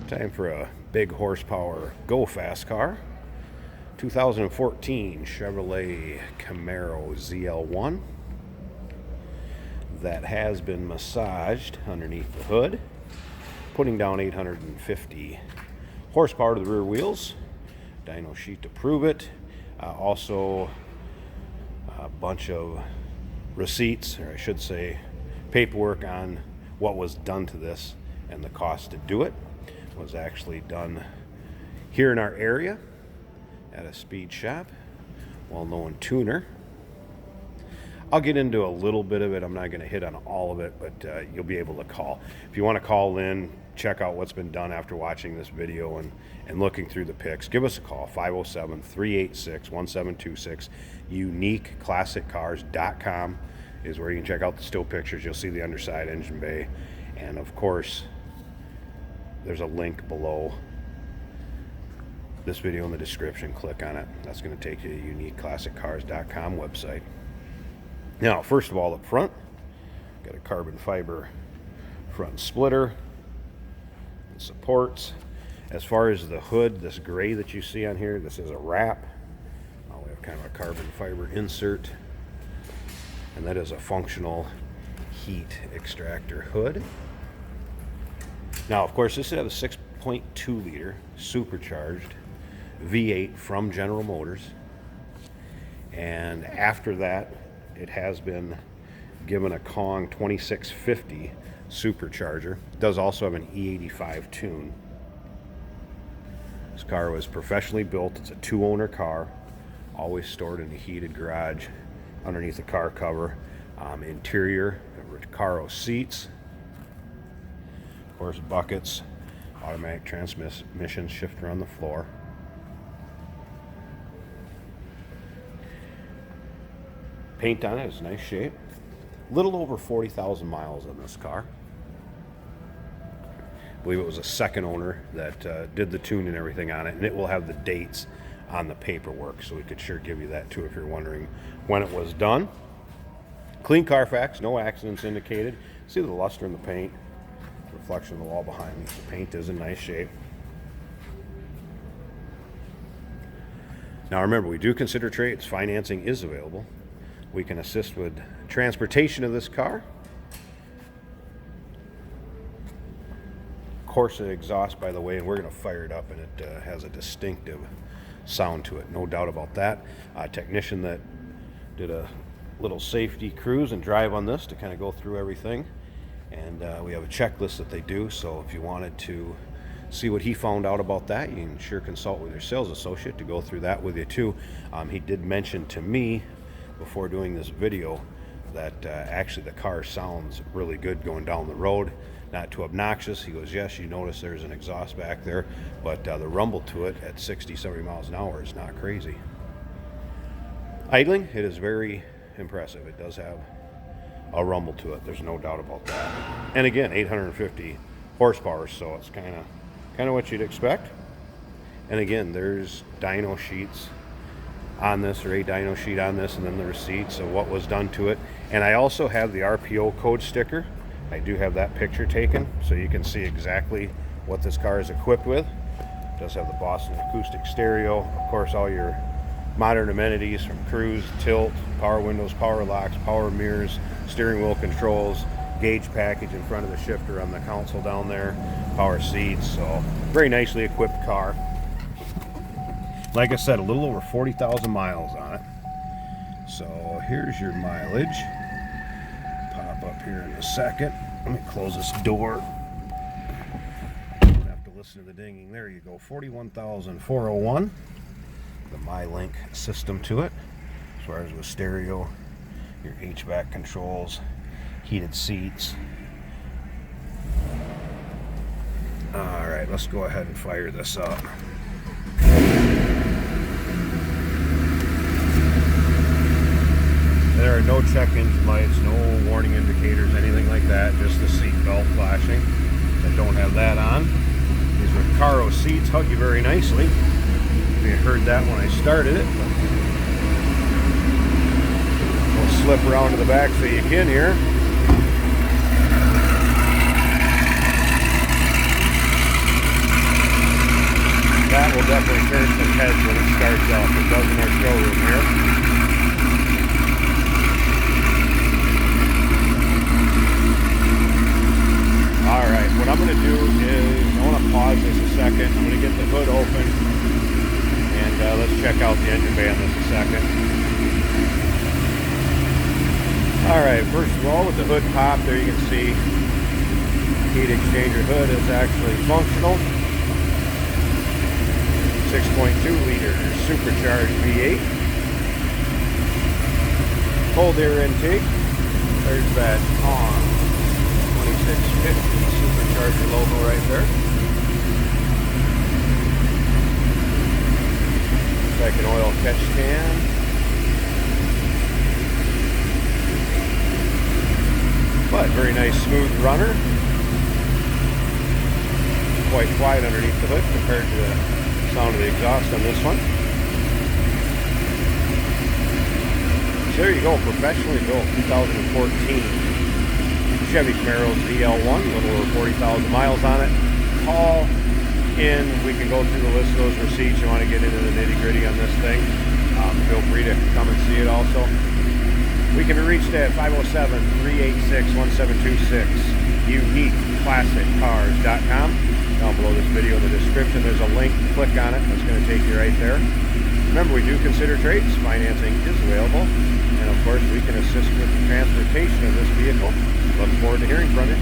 Time for a big horsepower go fast car. 2014 Chevrolet Camaro ZL1 that has been massaged underneath the hood, putting down 850 horsepower to the rear wheels. Dyno sheet to prove it. Also a bunch of receipts, or I should say paperwork on what was done to this and the cost to do it. It was actually done here in our area at a speed shop, well-known tuner. I'll get into a little bit of it. I'm not going to hit on all of it, but you'll be able to call. If you want to call in, check out what's been done after watching this video and looking through the pics, give us a call. 507-386-1726. UniqueClassicCars.com is where you can check out the still pictures. You'll see the underside engine bay. And of course, there's a link below this video in the description. Click on it. That's going to take you to UniqueClassicCars.com website. Now, first of all, up front, got a carbon fiber front splitter and supports. As far as the hood, this gray that you see on here, this is a wrap. We have kind of a carbon fiber insert, and that is a functional heat extractor hood. Now, of course, this has a 6.2 liter supercharged V8 from General Motors, and after that it has been given a Kong 2650 supercharger. It does also have an E85 tune. This car was professionally built. It's a two-owner car, always stored in a heated garage underneath the car cover. Interior Recaro seats, of course, buckets, automatic transmission, shifter on the floor. Paint on it is nice shape. Little over 40,000 miles on this car. I believe it was a second owner that did the tune and everything on it, and it will have the dates on the paperwork, so we could sure give you that too if you're wondering when it was done. Clean Carfax, no accidents indicated. See the luster in the paint, reflection of the wall behind me. The paint is in nice shape. Now remember, we do consider trades. Financing is available. We can assist with transportation of this car. Of course, the exhaust, by the way, and we're going to fire it up, and it has a distinctive sound to it, no doubt about that. Technician that did a little safety cruise and drive on this to kind of go through everything, and we have a checklist that they do, so if you wanted to see what he found out about that, you can sure consult with your sales associate to go through that with you too. He did mention to me before doing this video that actually the car sounds really good going down the road, not too obnoxious. He goes, yes, you notice there's an exhaust back there, but the rumble to it at 60-70 miles an hour is not crazy. Idling, it is very impressive. It does have a rumble to it, there's no doubt about that. And again, 850 horsepower, so it's kind of what you'd expect. And again, there's dyno sheets on this, or a dyno sheet on this, and then the receipts of what was done to it. And I also have the RPO code sticker. I do have that picture taken, so you can see exactly what this car is equipped with. It does have the Boston acoustic stereo, of course, all your modern amenities from cruise, tilt, power windows, power locks, power mirrors, steering wheel controls, gauge package in front of the shifter on the console down there, power seats. So very nicely equipped car. Like I said, a little over 40,000 miles on it. So here's your mileage. Pop up here in a second. Let me close this door. Have to listen to the dinging. There you go, 41,401. The MyLink system to it, as far as with stereo, your HVAC controls, heated seats. All right, let's go ahead and fire this up. There are no check engine lights, no warning indicators, anything like that, just the seat belt flashing. I don't have that on. These Recaro seats hug you very nicely. You heard that when I started it. We'll slip around to the back so you can hear. That will definitely turn some heads when it starts up. It does in our showroom here. Alright, what I'm going to do is, I want to pause this a second. I'm going to get the hood open, and let's check out the engine bay on this a second. Alright, first of all, with the hood pop, there you can see heat exchanger hood is actually functional. 6.2 liter supercharged V8. Cold air intake. There's that on 2650 supercharger logo right there. Second oil catch can. But very nice smooth runner. Quite quiet underneath the hood compared to the sound of the exhaust on this one. So there you go, professionally built 2014 Chevy Camaro ZL1, a little over 40,000 miles on it. Call in, we can go through the list of those receipts. You want to get into the nitty gritty on this thing, feel free to come and see it also. We can be reached at 507-386-1726, uniqueclassiccars.com. Down below this video in the description, there's a link. Click on it. That's going to take you right there. Remember, we do consider trades. Financing is available. And of course, we can assist with the transportation of this vehicle. Look forward to hearing from you.